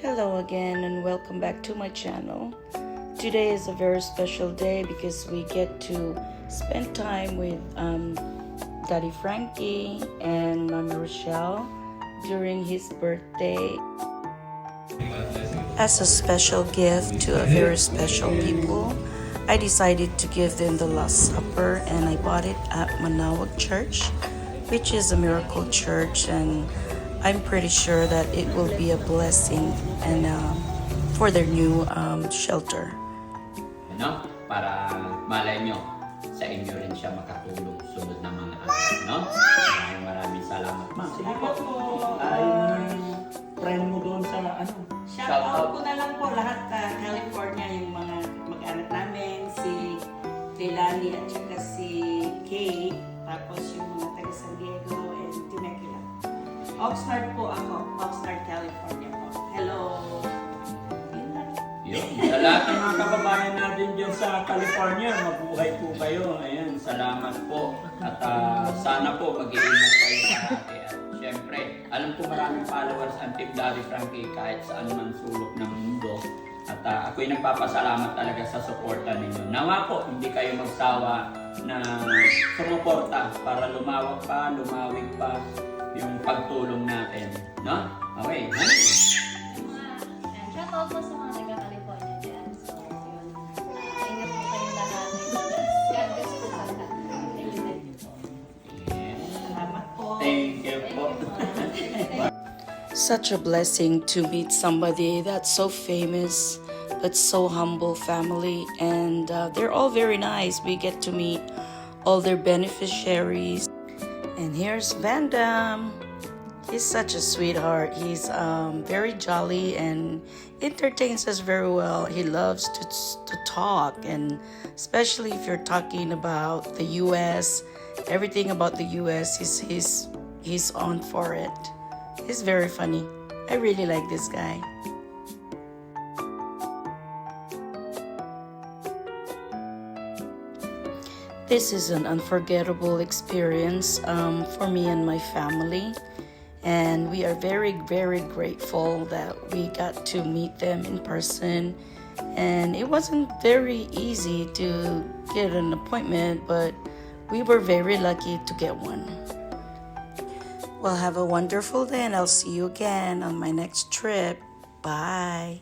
Hello again and welcome back to my channel. Today is a very special day because we get to spend time with Daddy Frankie and Mama Rochelle during his birthday. As a special gift to a very special people, I decided to give them the Last Supper, and I bought it at Manawag Church, which is a miracle church, and I'm pretty sure that it will be a blessing and for their new shelter. No? Para malay nyo, sa inyo rin siya makatulong sunod na mga araw, no? Maraming salamat, ma'am. Sige po. Ay, friend mo doon sa ano? Shout out ko na lang po lahat California, yung mga mag-anak namin, si Leilani at saka si Kate, tapos yung mga taga San Diego and Temecula. Oxnard po ako, Oxnard, California po. Hello! Yun lang. Yun. Sa lahat ng mga kababayan natin dyan sa California, mabuhay po kayo. Ayan, Salamat po. At sana po mag-iingat kayo parati. At syempre, alam ko maraming followers ang Team Daddy Frankie kahit saan man sulok ng mundo. At ako'y nagpapasalamat talaga sa suporta ninyo. Nawa po, hindi kayo magsawa na sumuporta para lumawak pa, lumawig pa yung pagtulong natin. No? Okay, honey. Shout out po sa mga taga-California dyan. So, yun. Ingat po kayong lahat. God bless po sa lahat. Thank you po. Salamat po. Thank you po. Such a blessing to meet somebody that's so famous but so humble family, and they're all very nice. We get to meet all their beneficiaries. And here's Vandam. He's such a sweetheart. He's very jolly and entertains us very well. He loves to talk, and especially if you're talking about the U.S., everything about the U.S., he's on for it. He's very funny. I really like this guy. This is an unforgettable experience for me and my family. And we are very, very grateful that we got to meet them in person. And it wasn't very easy to get an appointment, but we were very lucky to get one. Well, have a wonderful day, and I'll see you again on my next trip. Bye.